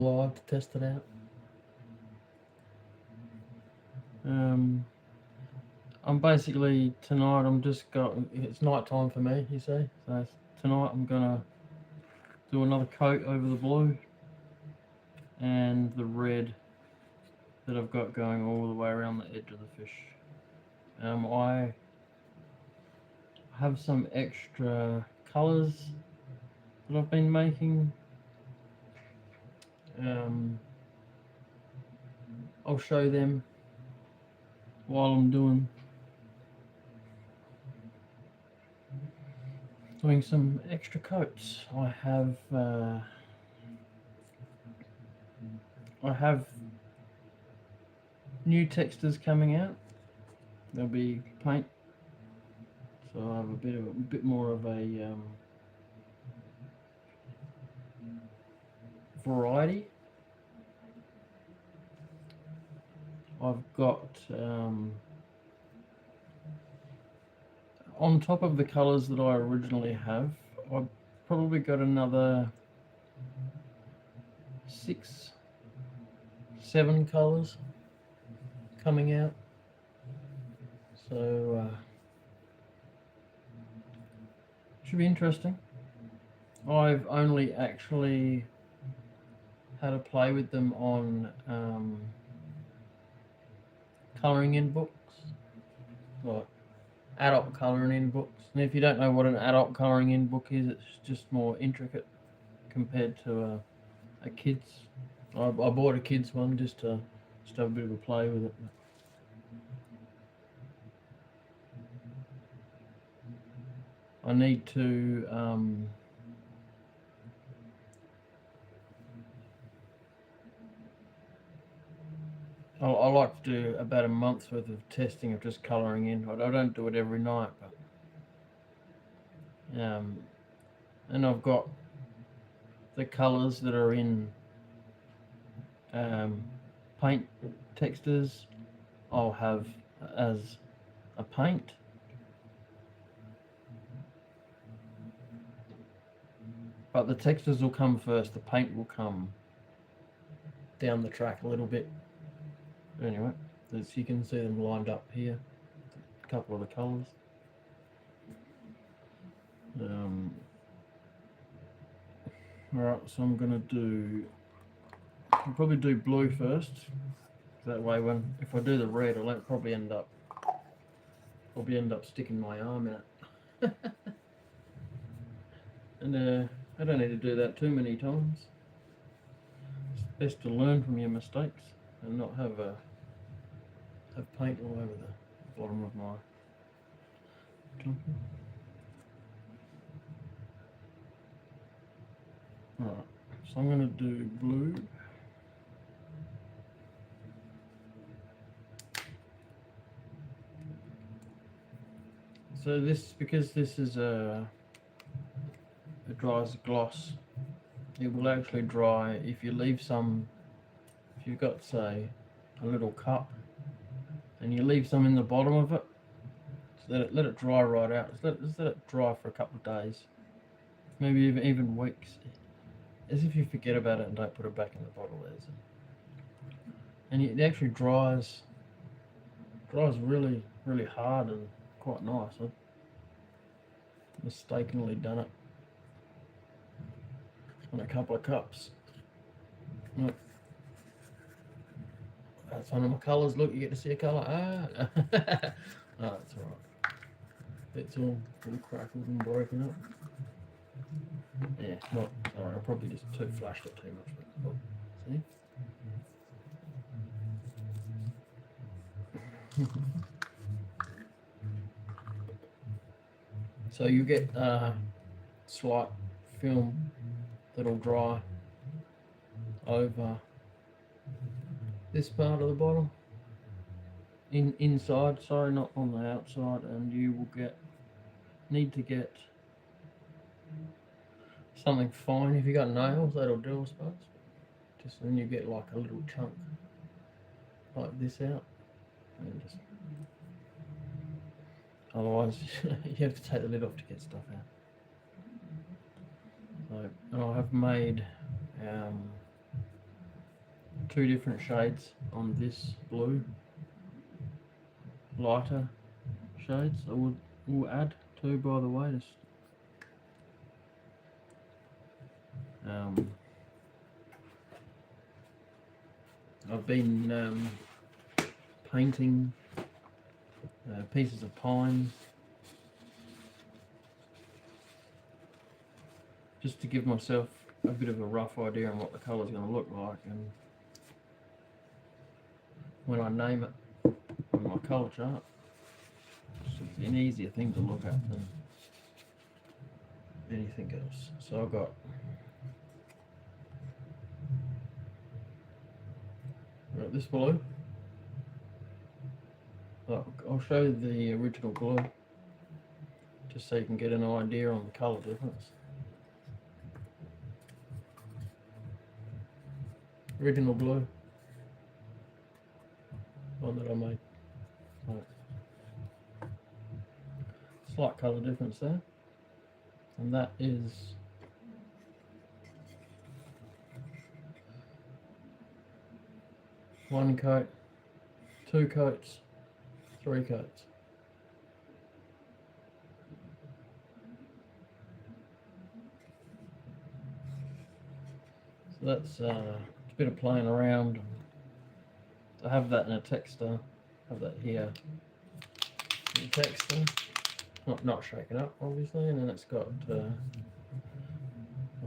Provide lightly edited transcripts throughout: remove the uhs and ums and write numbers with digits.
live to test it out. Um, I'm basically tonight. I'm just got. It's night time for me. You see, so tonight I'm gonna do another coat over the blue and the red that I've got going all the way around the edge of the fish. I have some extra colours that I've been making. Um, I'll show them while I'm doing some extra coats. I have new textures coming out. There'll be paint, so I have a bit more of a variety. I've got on top of the colours that I originally have, I've probably got another 6, 7 colours coming out. So should be interesting. I've only actually had a play with them on colouring in books, like adult colouring in books. And if you don't know what an adult colouring in book is, it's just more intricate compared to a kid's. I bought a kid's one just to have a bit of a play with it. I need to I like to do about a month's worth of testing of just colouring in. I don't do it every night, but and I've got the colours that are in paint textures. I'll have as a paint. But the textures will come first, the paint will come down the track a little bit. Anyway, as you can see them lined up here, a couple of the colours. Alright, so I'll probably do blue first. That way if I do the red, I'll probably end up sticking my arm in it. And I don't need to do that too many times. It's best to learn from your mistakes and not have paint all over the bottom of my jumper. Alright, so I'm going to do blue. So because this is it dries gloss, it will actually dry if you leave some. If you've got, say, a little cup and you leave some in the bottom of it, so let it dry right out. Just let it dry for a couple of days, maybe even weeks, as if you forget about it and don't put it back in the bottle. And it actually dries really, really hard and quite nice. I've mistakenly done it on a couple of cups. Look, that's one of my colours. Look, you get to see a colour. Oh, that's alright. It's all crackled and broken up. Yeah, not sorry. I probably just flashed it too much. But, see. So you get slight film that'll dry over this part of the bottle, inside, sorry, not on the outside, and you will need to get something fine. If you got nails, that'll do, I suppose. Just then you get like a little chunk like this out, and just otherwise you have to take the lid off to get stuff out. So, and I have made 2 different shades on this blue, lighter shades. I will add 2, by the way. Just, I've been painting pieces of pine just to give myself a bit of a rough idea on what the colour's going to look like, and when I name it on my colour chart, it's an easier thing to look at than anything else. So I've got this blue. I'll show you the original blue just so you can get an idea on the colour difference. Original blue, one that I made. Right. Slight colour difference there, and that is one coat, 2 coats, 3 coats. So that's a bit of playing around. I have that in a texter, have that here in a texter, not shaken up obviously, and then it's got, well,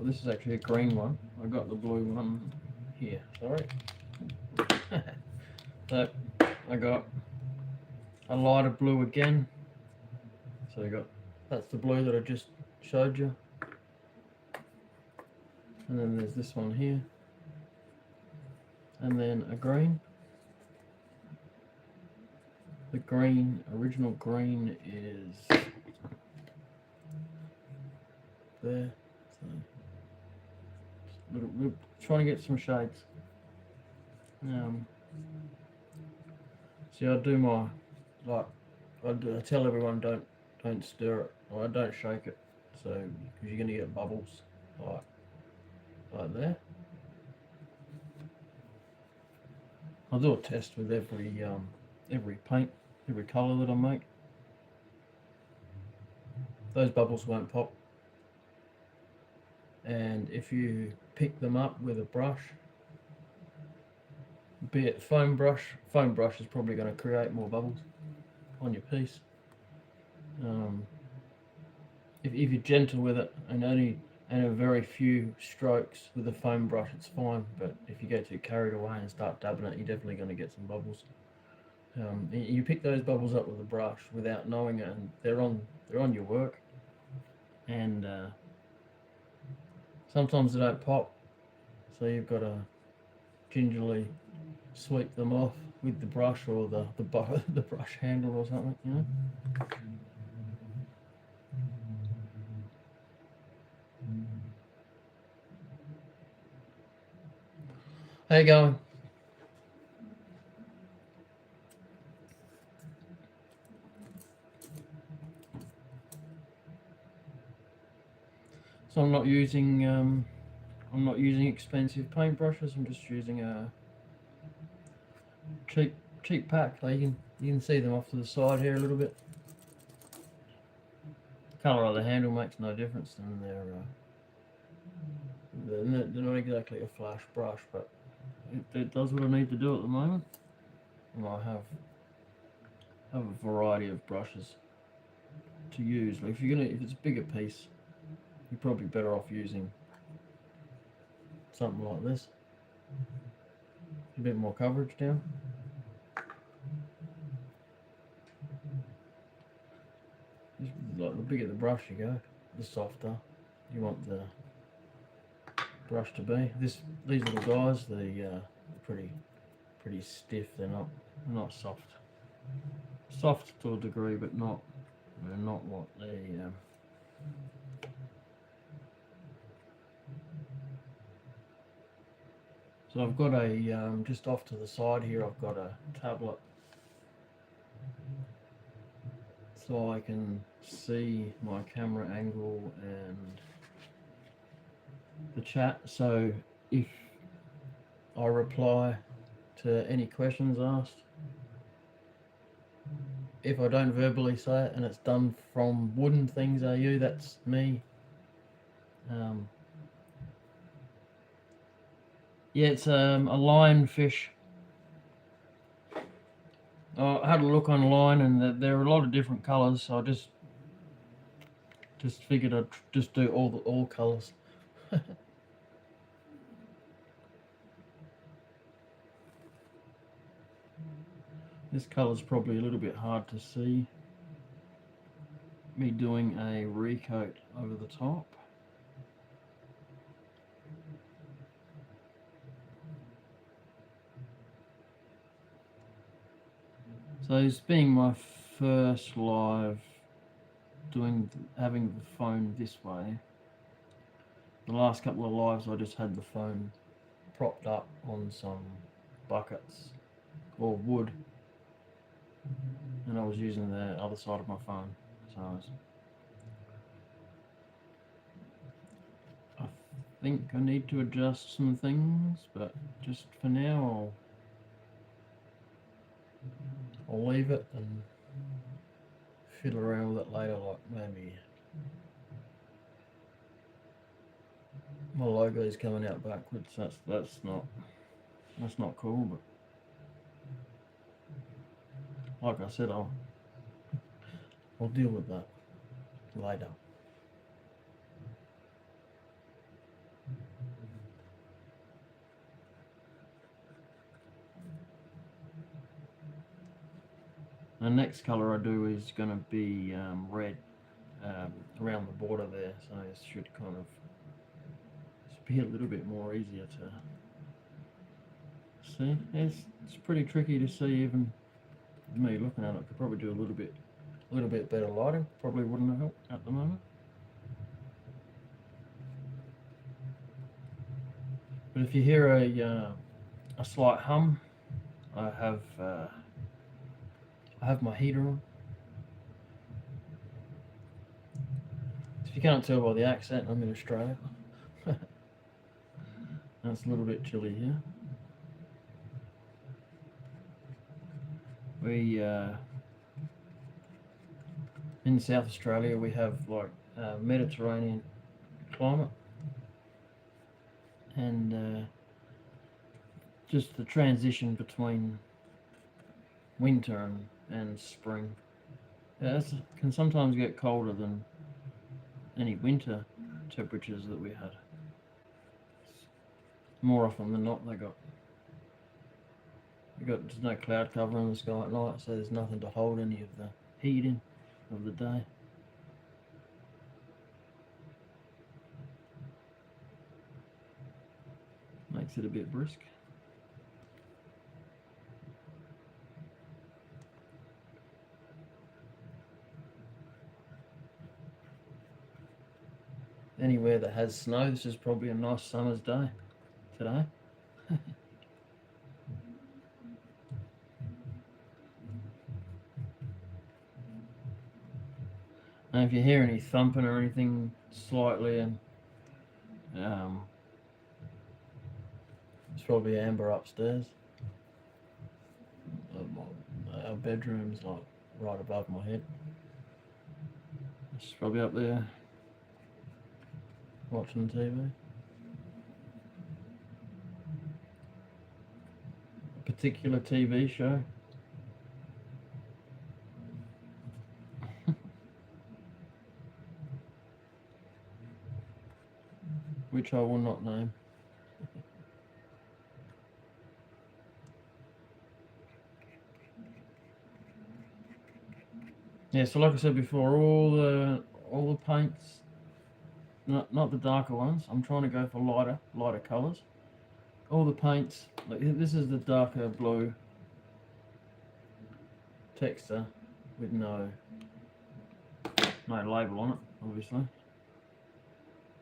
this is actually a green one. I got the blue one here, sorry. So I got a lighter blue again. So you got, that's the blue that I just showed you. And then there's this one here. And then a green. The green, original green is there. So we're trying to get some shades. See, I do my, like, I tell everyone don't stir it, or I don't shake it, so because you're going to get bubbles like there. I'll do a test with every paint, every colour that I make. Those bubbles won't pop, and if you pick them up with a brush, be it foam brush is probably going to create more bubbles on your piece. If you're gentle with it and a very few strokes with a foam brush, it's fine. But if you get too carried away and start dabbing it, you're definitely going to get some bubbles. You pick those bubbles up with a brush without knowing it, and they're on your work. And sometimes they don't pop, so you've got to gingerly sweep them off with the brush or the brush handle or something, you know. How you going? So I'm not using expensive paintbrushes. I'm just using a cheap pack. Like you can see them off to the side here a little bit. The colour of the handle makes no difference, and they're not exactly a flash brush, but it does what I need to do at the moment. And I have a variety of brushes to use. Like if it's a bigger piece, you're probably better off using something like this. A bit more coverage down. Like the bigger the brush you go, the softer you want the brush to be. These little guys, they're pretty stiff. They're not soft. Soft to a degree, but not what they. So I've got a just off to the side here. I've got a tablet, so I can see my camera angle and the chat. So if I reply to any questions asked. If I don't verbally say it and it's done from Wooden Things AU, that's me. Yeah, it's a lionfish. I had a look online and there are a lot of different colours, so I just figured I'd just do all colours. This colour's probably a little bit hard to see. Me doing a recoat over the top. So it's being my first live having the phone this way. The last couple of lives I just had the phone propped up on some buckets or wood, and I was using the other side of my phone. So I think I need to adjust some things, but just for now I'll leave it and fiddle around with it later, like maybe my logo's coming out backwards. That's not cool, but like I said, I'll deal with that later. The next colour I do is going to be red around the border there, so it should kind of be a little bit more easier to see. It's pretty tricky to see, even me looking at it. Could probably do a little bit better lighting. Probably wouldn't help at the moment. But if you hear a slight hum, I have my heater on. If you can't tell by the accent, I'm in Australia. It's a little bit chilly here. We in South Australia we have like Mediterranean climate, and just the transition between winter and spring. It can sometimes get colder than any winter temperatures that we had. More often than not, there's no cloud cover in the sky at night, so there's nothing to hold any of the heat in of the day. Makes it a bit brisk. Anywhere that has snow, this is probably a nice summer's day today. And if you hear any thumping or anything slightly, and it's probably Amber upstairs. Our bedroom's like right above my head. She's probably up there watching TV. A particular TV show. Which I will not name. Yeah, so like I said before, all the paints, not the darker ones. I'm trying to go for lighter colours. All the paints, like this is the darker blue texture with no label on it, obviously.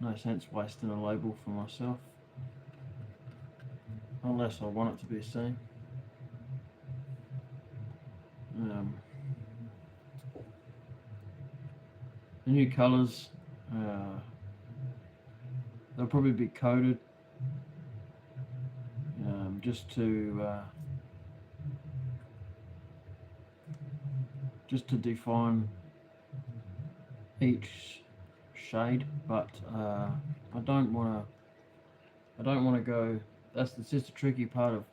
No sense wasting a label for myself, unless I want it to be seen. The new colours, they'll probably be coated just to define each shade, but I don't want to go. That's just a tricky part of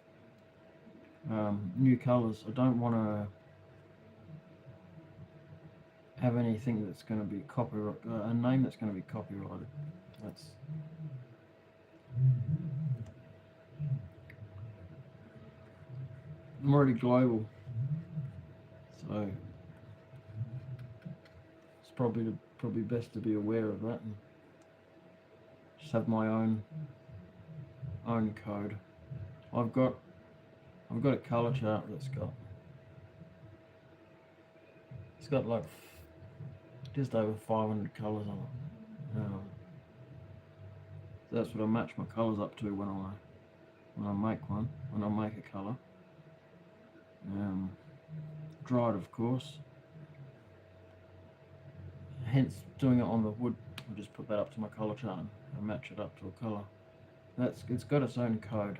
new colours. I don't want to have anything that's going to be a name that's going to be copyrighted. I'm already global, so it's probably best to be aware of that and just have my own code. I've got a color chart that's got like just over 500 colors on it. So that's what I match my colors up to when I make a color. Dried, of course. Hence doing it on the wood. I just put that up to my color chart and match it up to a color. It's got its own code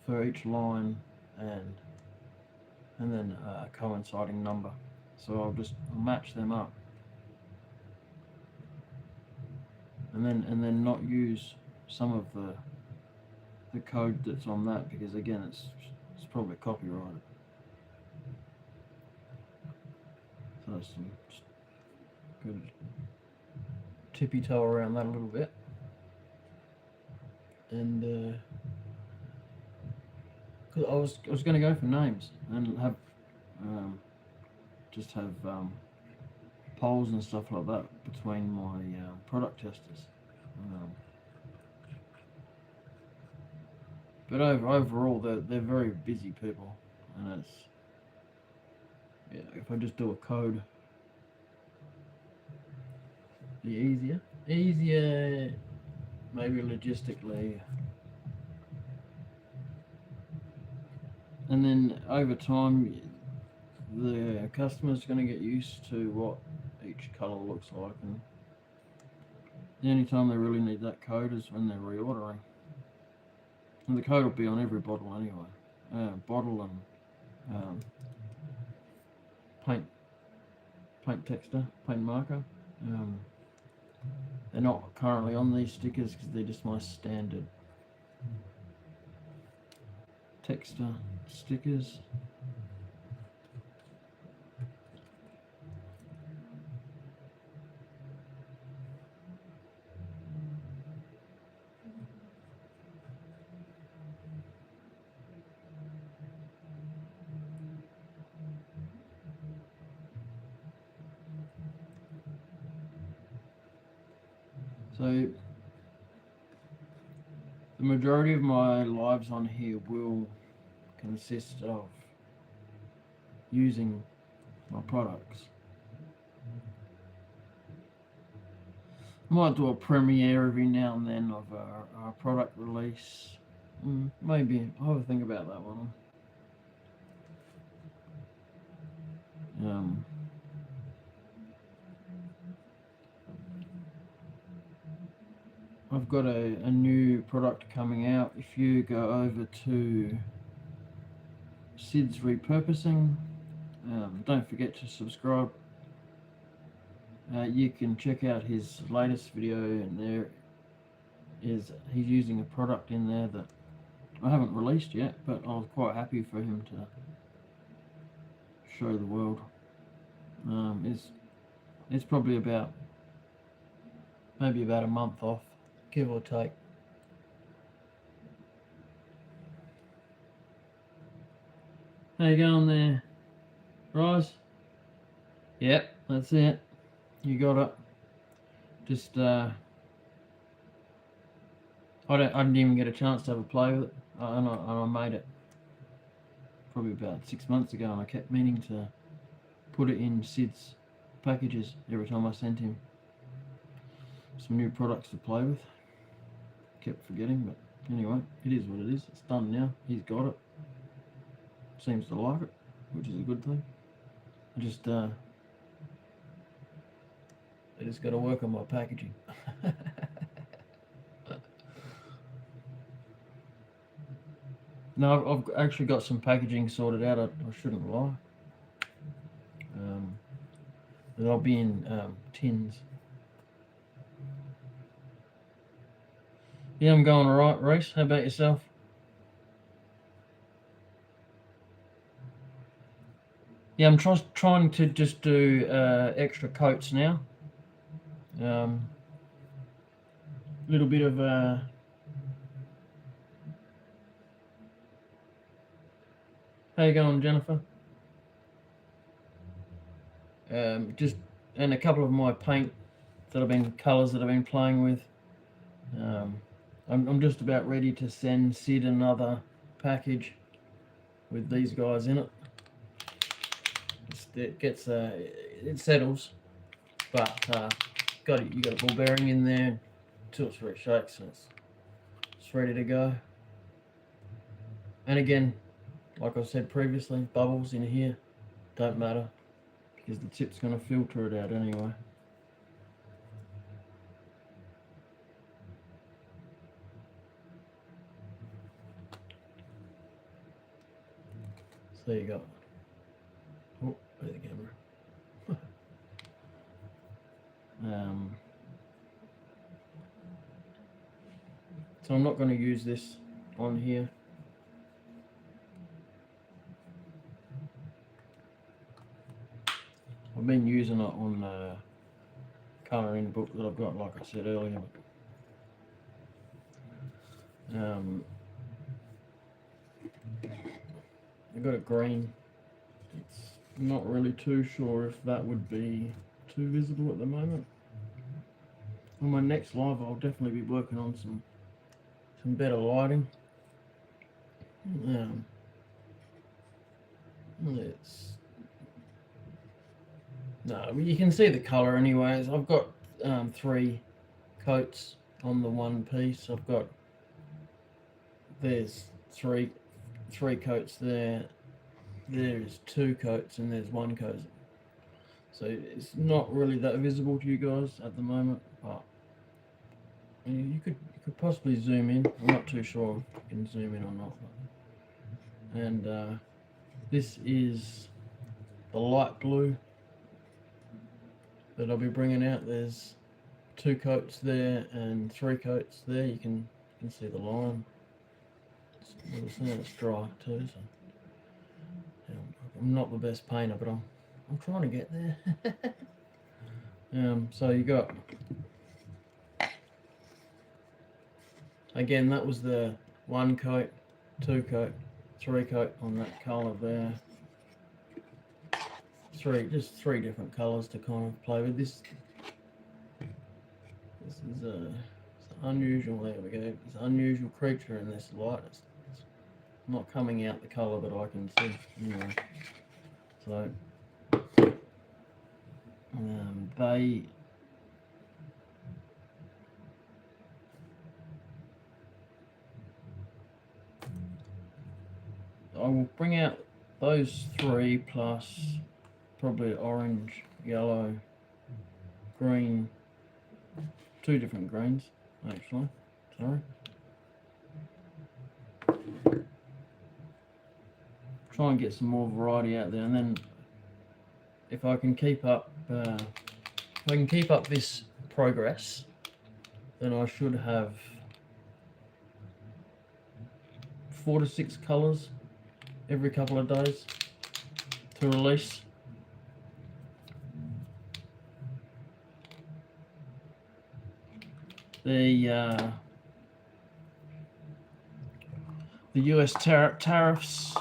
for each line and then a coinciding number. So I'll match them up, and then not use some of the code that's on that, because again it's probably copyrighted. So just good tippy toe around that a little bit, and cause I was going to go for names and have polls and stuff like that between my product testers. But overall, they're very busy people, and if I just do a code, be easier, maybe logistically, and then over time, the customer's going to get used to what each colour looks like, and the only time they really need that code is when they're reordering. And the code will be on every bottle anyway. Bottle and paint texture, paint marker. They're not currently on these stickers because they're just my standard texture stickers. So the majority of my lives on here will consist of using my products. I might do a premiere every now and then of a product release. Maybe I'll have a think about that one. I've got a new product coming out. If you go over to Sid's Repurposing, don't forget to subscribe. You can check out his latest video, and he's using a product in there that I haven't released yet, but I was quite happy for him to show the world. It's probably maybe about a month off, give or take. How you going there, Rise? Yep, that's it. You got it. Just I didn't even get a chance to have a play with it, and I made it probably about 6 months ago, and I kept meaning to put it in Sid's packages every time I sent him some new products to play with. Kept forgetting, but anyway, it is what it is. It's done now. He's got it. Seems to like it, which is a good thing. I just got to work on my packaging. No, I've actually got some packaging sorted out. I shouldn't lie. They'll be in tins. Yeah, I'm going alright, Reese. How about yourself? Yeah, I'm trying to just do extra coats now. Little bit of how you going, Jennifer? Just and a couple of my paint colours that I've been playing with. I'm just about ready to send Sid another package with these guys in it. It gets it settles, but you got a ball bearing in there, 2 or 3 shakes, and it's ready to go. And again, like I said previously, bubbles in here don't matter because the tip's going to filter it out anyway. So there you go. Oh, there's the camera. So I'm not going to use this on here. I've been using it on the colouring book that I've got, like I said earlier. I've got a green. It's not really too sure if that would be too visible at the moment. On my next live, I'll definitely be working on some better lighting. You can see the colour anyways. I've got 3 coats on the one piece. There's three coats there. There's 2 coats and there's 1 coat. So it's not really that visible to you guys at the moment, but you could possibly zoom in. I'm not too sure if you can zoom in or not. And this is the light blue that I'll be bringing out. There's 2 coats there and 3 coats there. You can see the line. It's dry too. So I'm not the best painter, but I'm trying to get there. So you got, again, that was the 1 coat, 2 coat, 3 coat on that colour there. Just 3 different colours to kind of play with. This is it's unusual. There we go. It's an unusual creature in this light. It's not coming out the colour that I can see. Anyway, so I will bring out those 3 plus probably orange, yellow, green, 2 different greens actually. Sorry. Try and get some more variety out there, and then if I can keep up this progress, then I should have 4 to 6 colours every couple of days to release. The US tariffs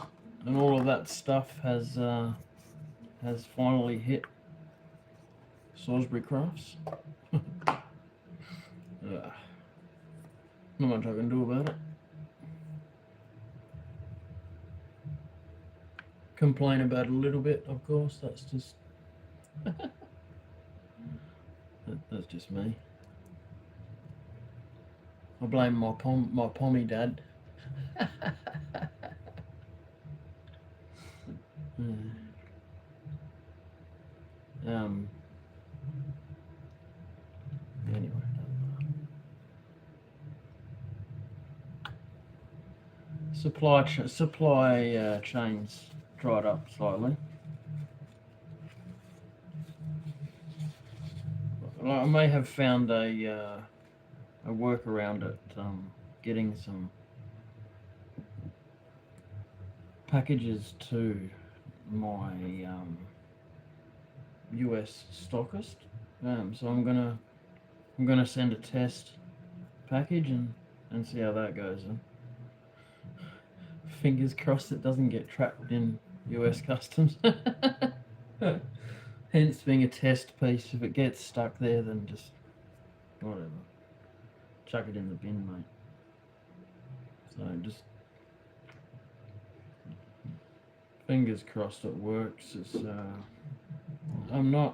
and all of that stuff has finally hit Salisbury Crafts. Not much I can do about it. Complain about it a little bit, of course. That's just that's just me. I blame my pommy dad. Anyway, supply chains dried up slightly. Well, I may have found a workaround at getting some packages to my US stockist. So I'm gonna send a test package and see how that goes. And fingers crossed it doesn't get trapped in US customs. Hence being a test piece. If it gets stuck there, then just whatever. Chuck it in the bin, mate. So just fingers crossed it works. It's I'm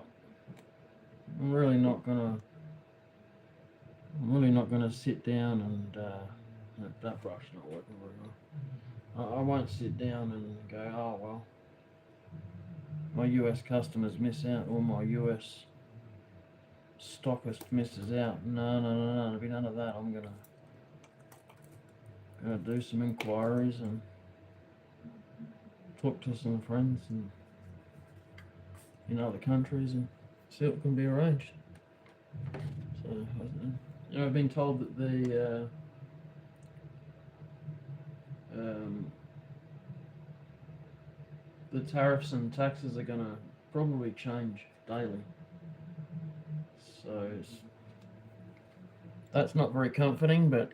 really not gonna sit down and that brush not working very well. I won't sit down and go, oh well, my US customers miss out, or my US stockist misses out. No, there'll be none of that. I'm gonna do some inquiries and talk to some friends and in other countries and see what can be arranged. So, I've been told that the tariffs and taxes are gonna probably change daily. So that's not very comforting, but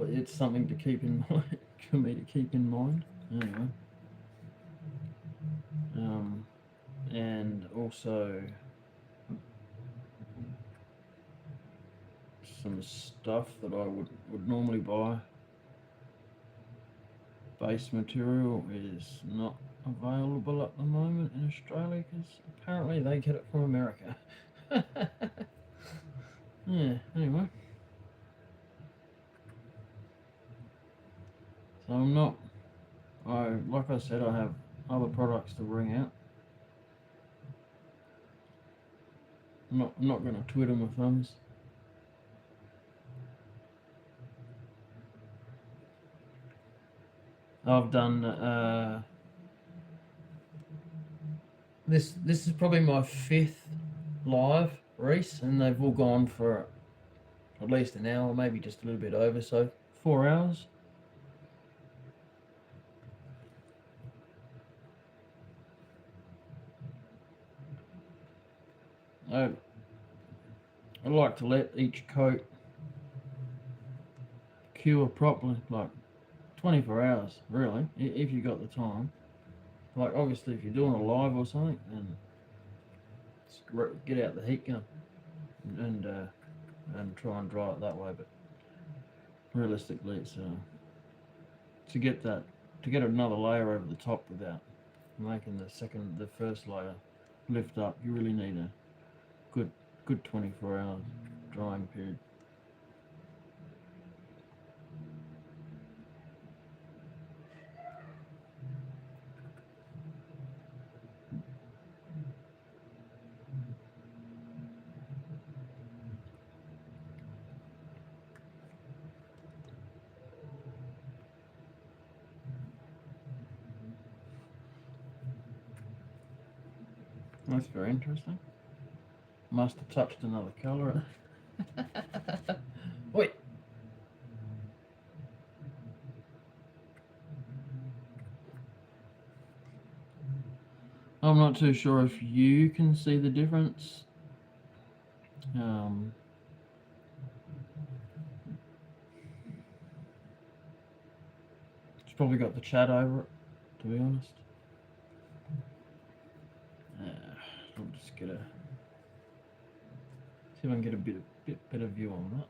it's something to keep in mind for me to keep in mind. Anyway, and also some stuff that I would normally buy. Base material is not available at the moment in Australia because apparently they get it from America. Yeah, anyway. So like I said, I have other products to bring out. I'm not going to twiddle my thumbs. I've done this is probably my 5th live, Reese, and they've all gone for at least an hour, maybe just a little bit over, so 4 hours. I like to let each coat cure properly, like 24 hours, really, if you got the time. Like, obviously, if you're doing a live or something, then get out the heat gun and try and dry it that way. But realistically, it's to get another layer over the top without making the first layer lift up. You really need a good 24 hours drying period. That's very interesting. Must have touched another colour. Wait. I'm not too sure if you can see the difference. It's probably got the chat over it, to be honest. I'll just see if I can get a bit better view on that.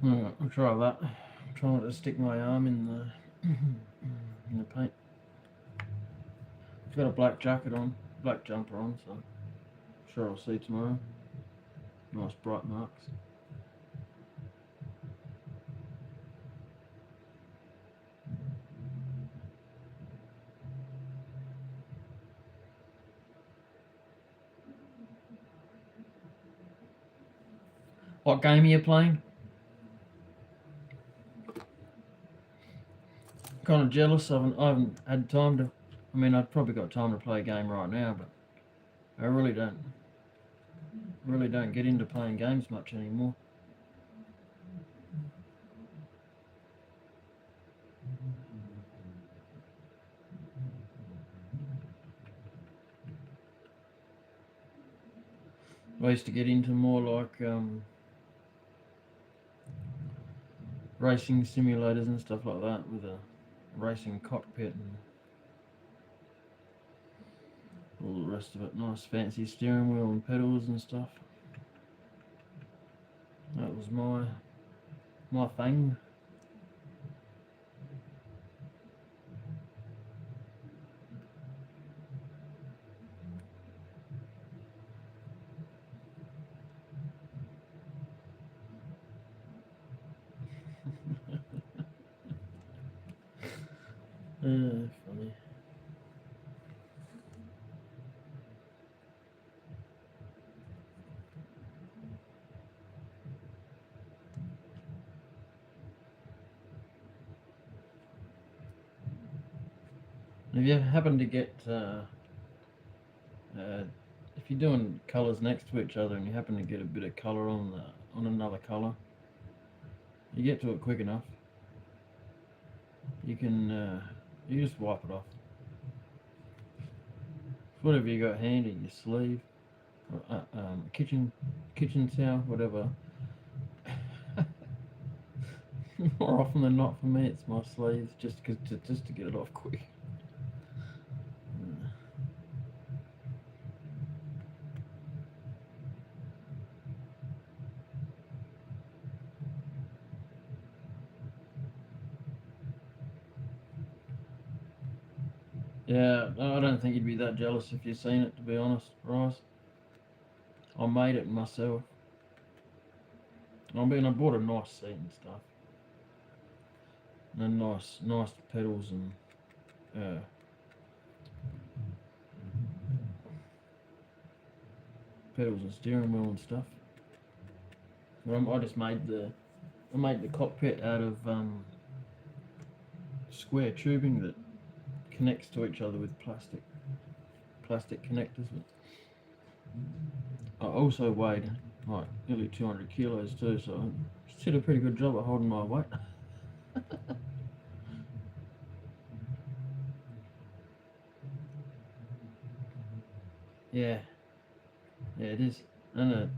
I'll try that. I'm trying not to stick my arm in the in the paint. I've got a black jacket on, black jumper on, so I'm sure I'll see tomorrow. Nice bright marks. What game are you playing? Kind of jealous. I haven't had time to. I mean, I've probably got time to play a game right now, but I really don't get into playing games much anymore. I used to get into more like racing simulators and stuff like that with a racing cockpit and all the rest of it. Nice fancy steering wheel and pedals and stuff. That was my thing. Funny. If you happen to get, if you're doing colours next to each other and you happen to get a bit of colour on another colour, you get to it quick enough. You can you just wipe it off. Whatever you got handy, your sleeve, or, kitchen towel, whatever. More often than not, for me, it's my sleeves, just to get it off quick. Yeah, I don't think you'd be that jealous if you'd seen it, to be honest, Rice. I made it myself. I mean, I bought a nice seat and stuff, and nice pedals and steering wheel and stuff. But I just made the cockpit out of square tubing that connects to each other with plastic connectors. I also weighed like nearly 200 kilos too, so I did a pretty good job of holding my weight. Yeah, it is, and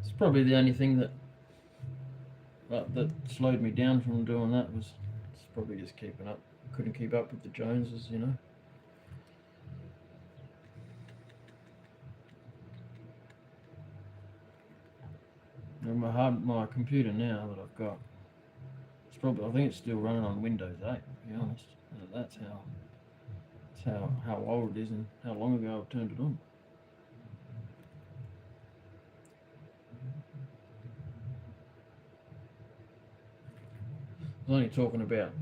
it's probably the only thing that slowed me down from doing that was it's probably just keeping up. Couldn't keep up with the Joneses, you know. And my computer now that I've got, I think it's still running on Windows 8. To be honest, that's how old it is and how long ago I've turned it on. I was only talking about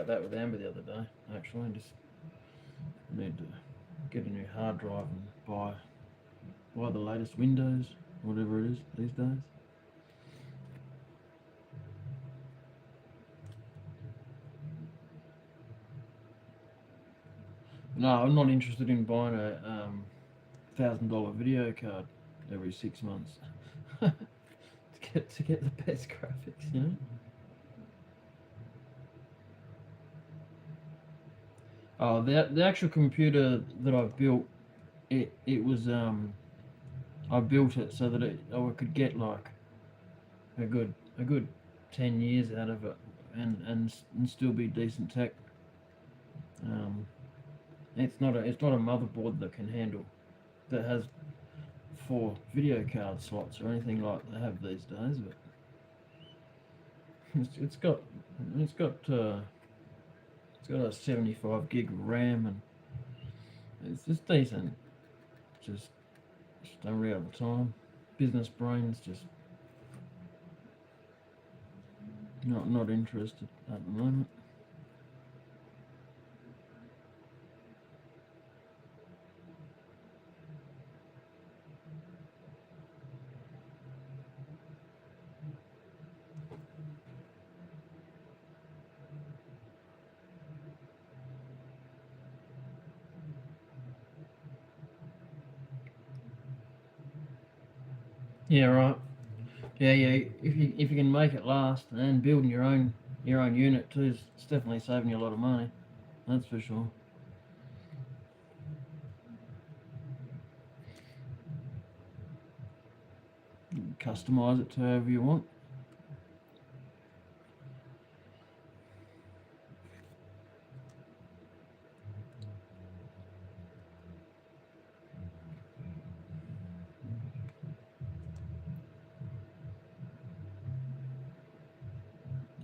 that with Amber the other day. Actually, I just need to get a new hard drive and buy the latest Windows, whatever it is these days. No, I'm not interested in buying a $1,000 video card every 6 months to get the best graphics, you know. Oh, the actual computer that I've built, it was I built it so that I could get like a good 10 years out of it and still be decent tech. It's not a motherboard that has 4 video card slots or anything like they have these days, but It's got it's got it's got a 75 gig RAM, and it's just decent. Just don't really have the time. Business brain's just not interested at the moment. Yeah, right. Yeah, yeah. If you can make it last and building your own unit too, it's definitely saving you a lot of money. That's for sure. You can customize it to however you want.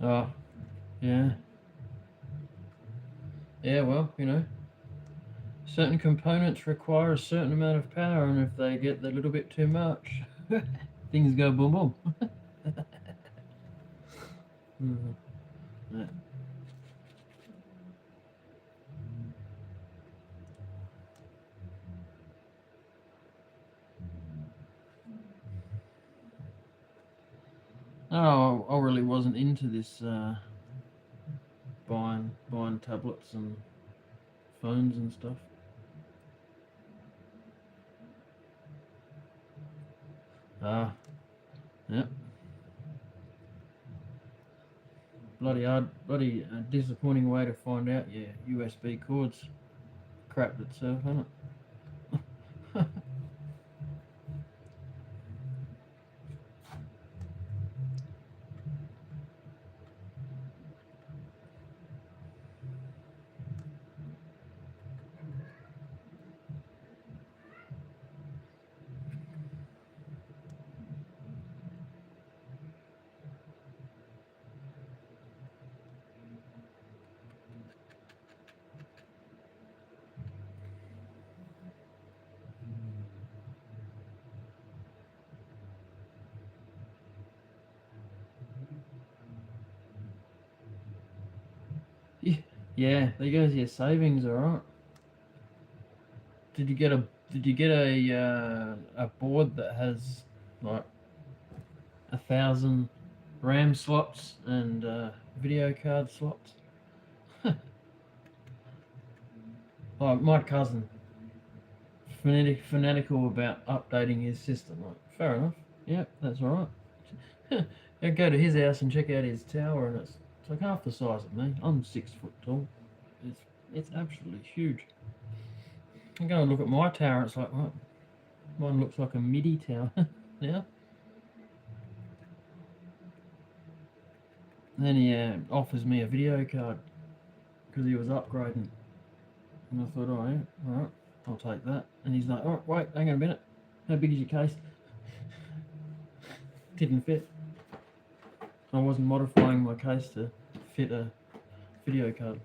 Oh, yeah. Yeah, well, certain components require a certain amount of power, and if they get a little bit too much, things go boom boom. Mhm. Yeah. No, I really wasn't into this buying tablets and phones and stuff. Ah, yeah. Bloody disappointing way to find out your USB cords crapped itself, isn't it? Yeah, yeah, there goes your savings, all right. Did you get a Did you get a board that has like 1,000 RAM slots and video card slots? Oh, my cousin, fanatical about updating his system. Like, fair enough. Yep, that's all right. I go to his house and check out his tower, and it's like half the size of me. I'm 6 foot tall. It's it's absolutely huge. I go and look at my tower. It's like, what? Mine looks like a MIDI tower. Yeah. And then he offers me a video card because he was upgrading, and I thought, oh yeah, all right, I'll take that. And he's like, oh wait, hang on a minute. How big is your case? Didn't fit. I wasn't modifying my case to fit a video card.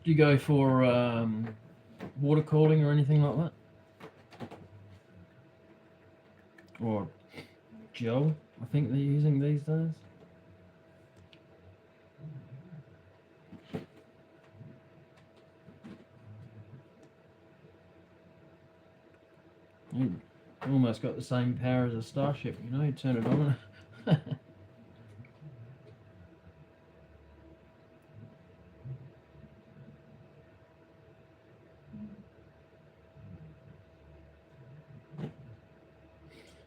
Do you go for water cooling or anything like that? Or gel, I think they're using these days. You almost got the same power as a starship, you turn it on.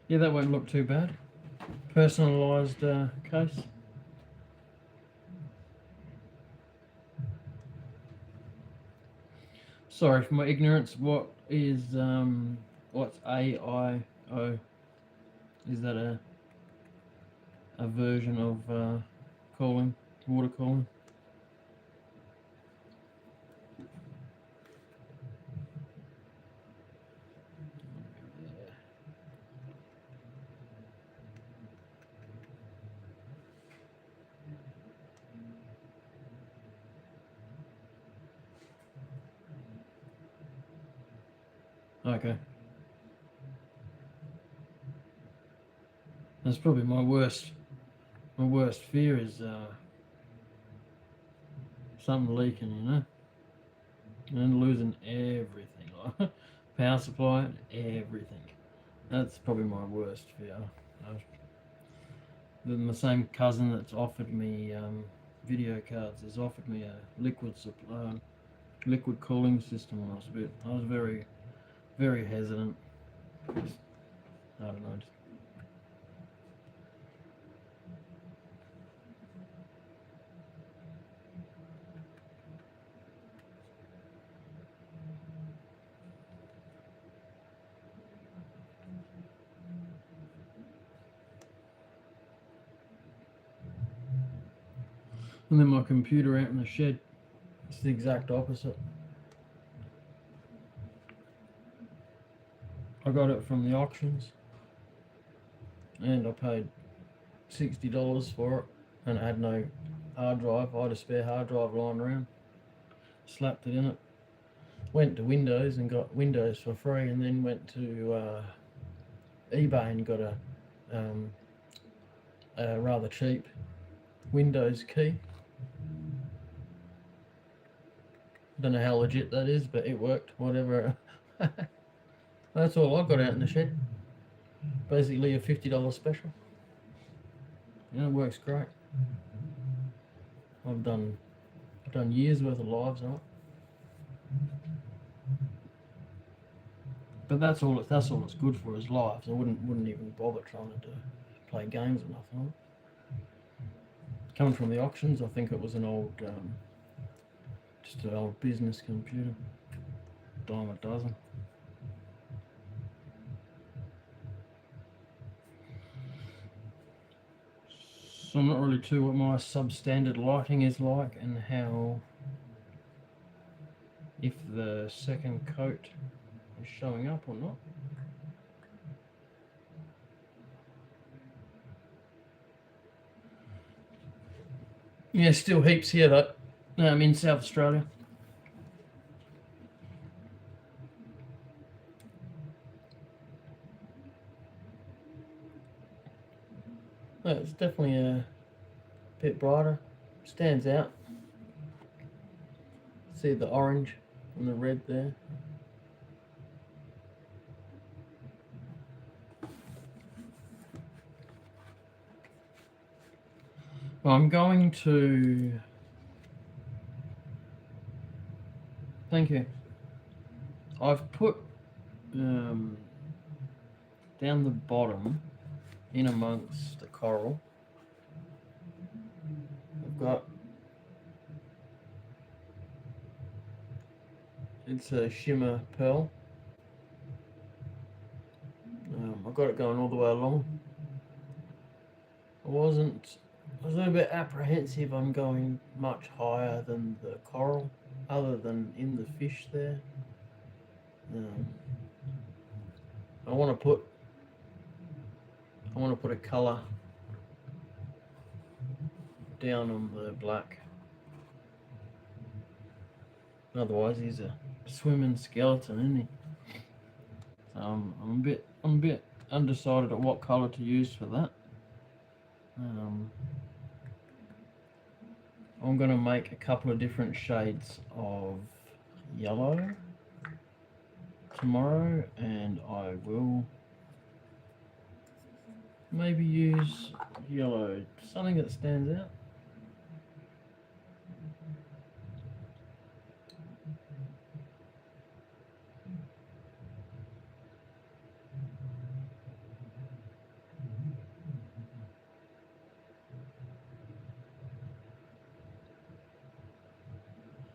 Yeah, that won't look too bad. Personalised case. Sorry for my ignorance. What's AIO? Is that a version of cooling, water cooling? Okay. That's probably my worst fear is something leaking, you know, and losing everything, like power supply, everything. That's probably my worst fear. My same cousin that's offered me video cards has offered me a liquid cooling system, and I was very, very hesitant. Just, I don't know. And then my computer out in the shed, it's the exact opposite. I got it from the auctions, and I paid $60 for it, and it had no hard drive. I had a spare hard drive lying around, slapped it in it, went to Windows and got Windows for free, and then went to eBay and got a rather cheap Windows key. Don't know how legit that is, but it worked, whatever. That's all I got out in the shed. Basically a $50 special. It works great. I've done years worth of lives on it. But that's all it's good for is lives. I wouldn't even bother trying to play games or nothing on it. Coming from the auctions, I think it was an old just an old business computer. Dime a dozen. So I'm not really sure what my substandard lighting is like and how, if the second coat is showing up or not. Yeah, still heaps here though. I'm in South Australia. It's definitely a bit brighter. Stands out. See the orange and the red there. Well, I'm going to... Thank you. I've put down the bottom, in amongst the coral, I've got... It's a shimmer pearl. I've got it going all the way along. I was a little bit apprehensive on going much higher than the coral, other than in the fish there. I want to put a colour down on the black. Otherwise, he's a swimming skeleton, isn't he? So I'm a bit undecided at what colour to use for that. I'm going to make a couple of different shades of yellow tomorrow, and I will maybe use yellow, something that stands out.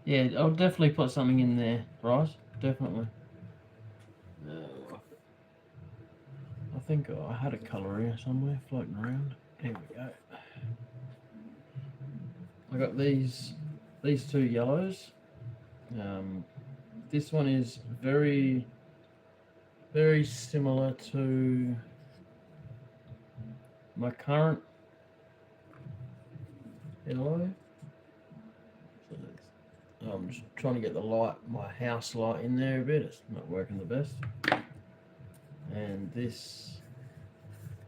Yeah, I'll definitely put something in there, right? Definitely. I think I had a colour here somewhere floating around. Here we go. I got these two yellows. This one is very, very similar to my current yellow. I'm just trying to get the light, my house light in there a bit. It's not working the best. And this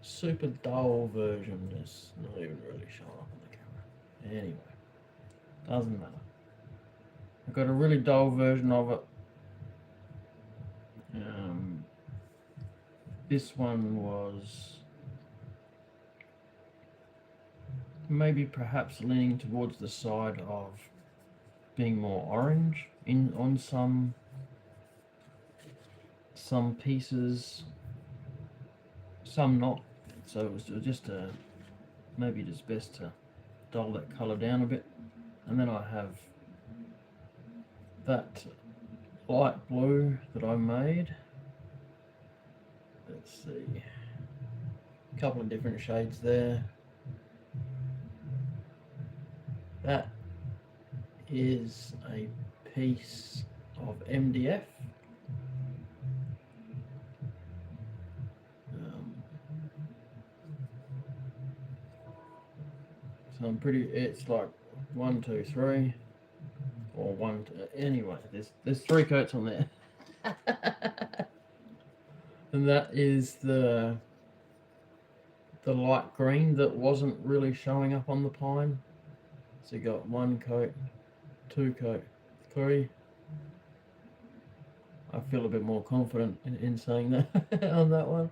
super dull version is not even really showing up on the camera. Anyway, doesn't matter. I've got a really dull version of it. This one was maybe perhaps leaning towards the side of being more orange on some pieces, some not. So it was just maybe just best to dull that colour down a bit. And then I have that light blue that I made. Let's see, a couple of different shades there. That is a piece of MDF. So I'm pretty, it's like 1, 2, 3, or 1, 2, anyway, there's 3 coats on there. And that is the light green that wasn't really showing up on the pine. So you got 1 coat, 2 coat, 3. I feel a bit more confident in saying that on that one.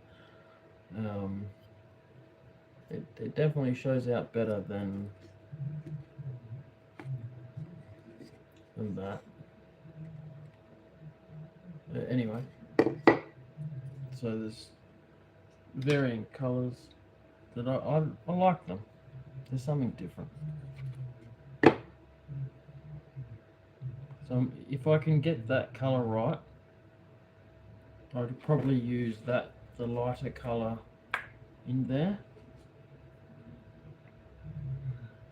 It definitely shows out better than that. Anyway, so there's varying colours that I like them. There's something different. So if I can get that colour right, I'd probably use the lighter colour in there.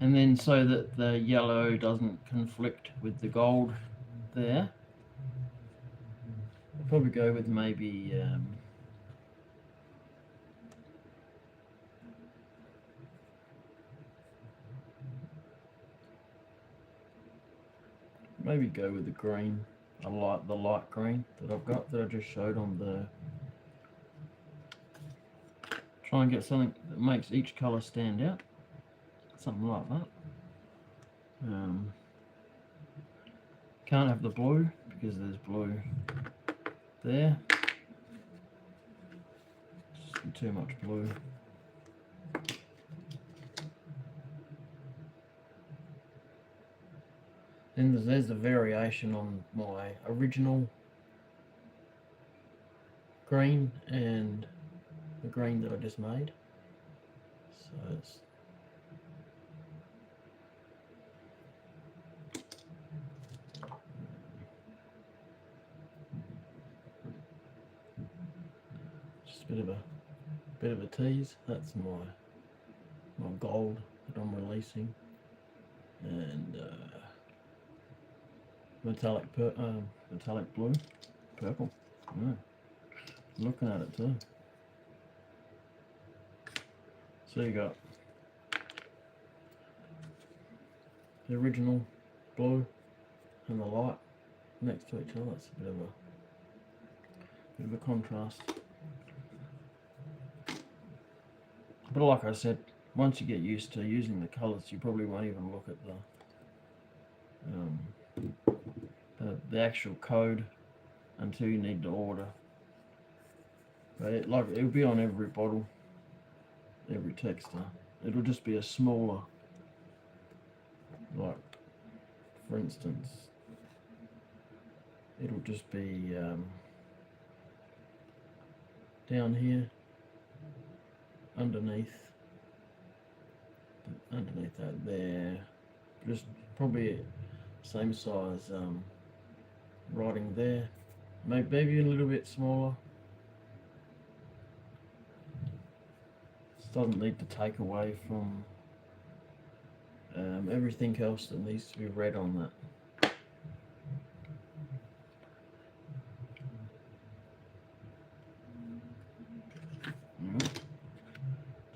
And then so that the yellow doesn't conflict with the gold there, I'll probably go with maybe go with the green, the light green that I've got, that I just showed on the. Try and get something that makes each colour stand out, something like that. Can't have the blue because there's blue there. Just too much blue. Then there's a variation on my original green and the green that I just made. So it's just a bit of a tease. That's my gold that I'm releasing, and metallic blue, purple. Yeah. Looking at it too. So you got the original blue and the light next to each other. That's a bit of a contrast. But like I said, once you get used to using the colours, you probably won't even look at the actual code until you need to order. But it'll be on every bottle, every texture. It'll just be a smaller, like for instance, it'll just be down here underneath that there, just probably same size writing there, maybe a little bit smaller. This doesn't need to take away from everything else that needs to be read on that.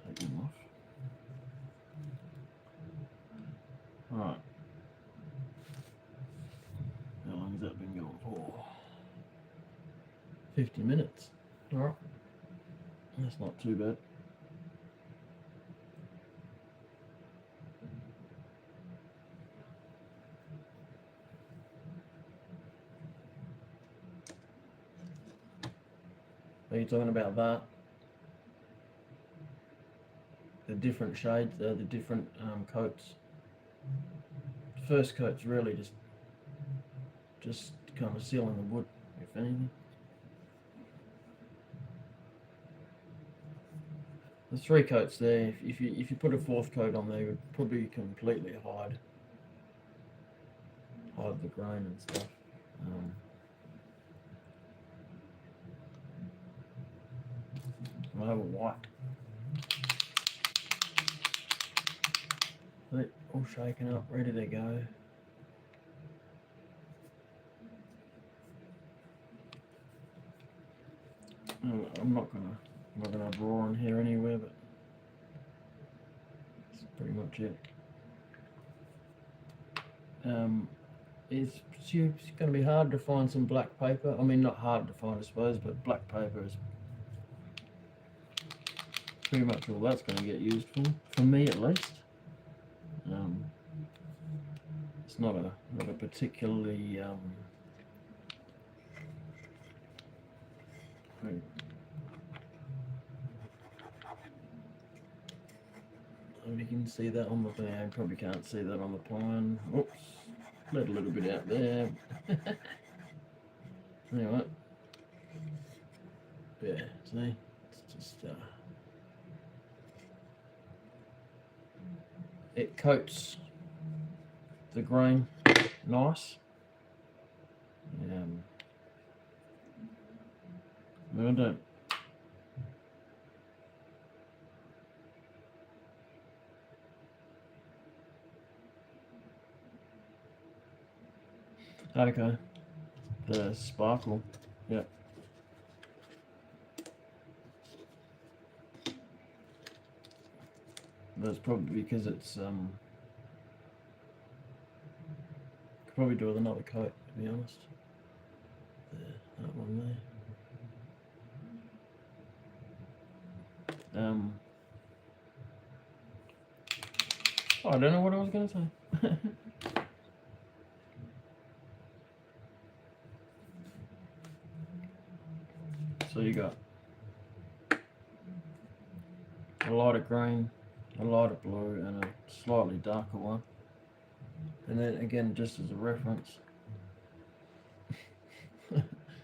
Take them off. Right. 50 minutes. Alright. That's not too bad. Are you talking about that? The different shades, the different coats. The first coat's really just kind of sealing the wood, if anything. The 3 coats there, if you put a 4th coat on there, it would probably completely hide the grain and stuff. I'll have a white. All shaken up, ready to go. I'm not gonna draw on here anywhere, but that's pretty much it. It's going to be hard to find some black paper. I mean, not hard to find, I suppose, but black paper is pretty much all that's going to get used for me at least. It's not a particularly you can see that on the thing. You probably can't see that on the pine. Oops, let a little bit out there. Anyway, yeah, see, it's just it coats the grain nice. I don't. Okay, the sparkle, yeah. That's probably because it's could probably do with another coat, to be honest. There, that one there. I don't know what I was going to say. So you got a lighter green, a lighter blue, and a slightly darker one. And then again, just as a reference,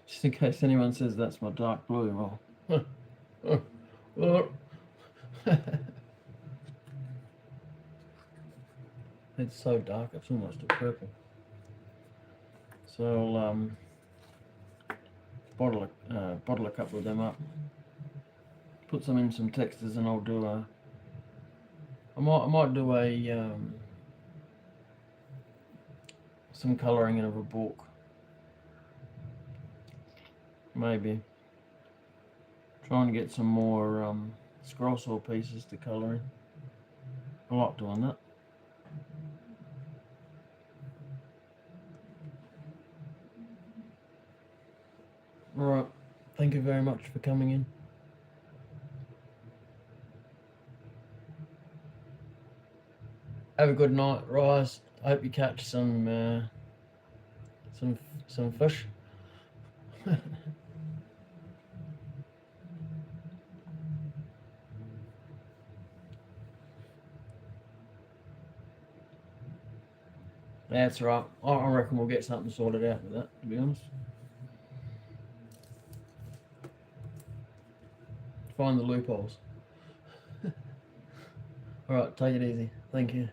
just in case anyone says that's my dark blue, well, it's so dark it's almost a purple. So I'll bottle a couple of them up, put some in some textures, and I'll do I might do some colouring of a book, maybe. Trying to get some more scroll saw pieces to colour in. I like doing that. Alright, thank you very much for coming in. Have a good night, Rise. I hope you catch some fish. That's right. I reckon we'll get something sorted out with that, to be honest. Find the loopholes. Alright, take it easy. Thank you.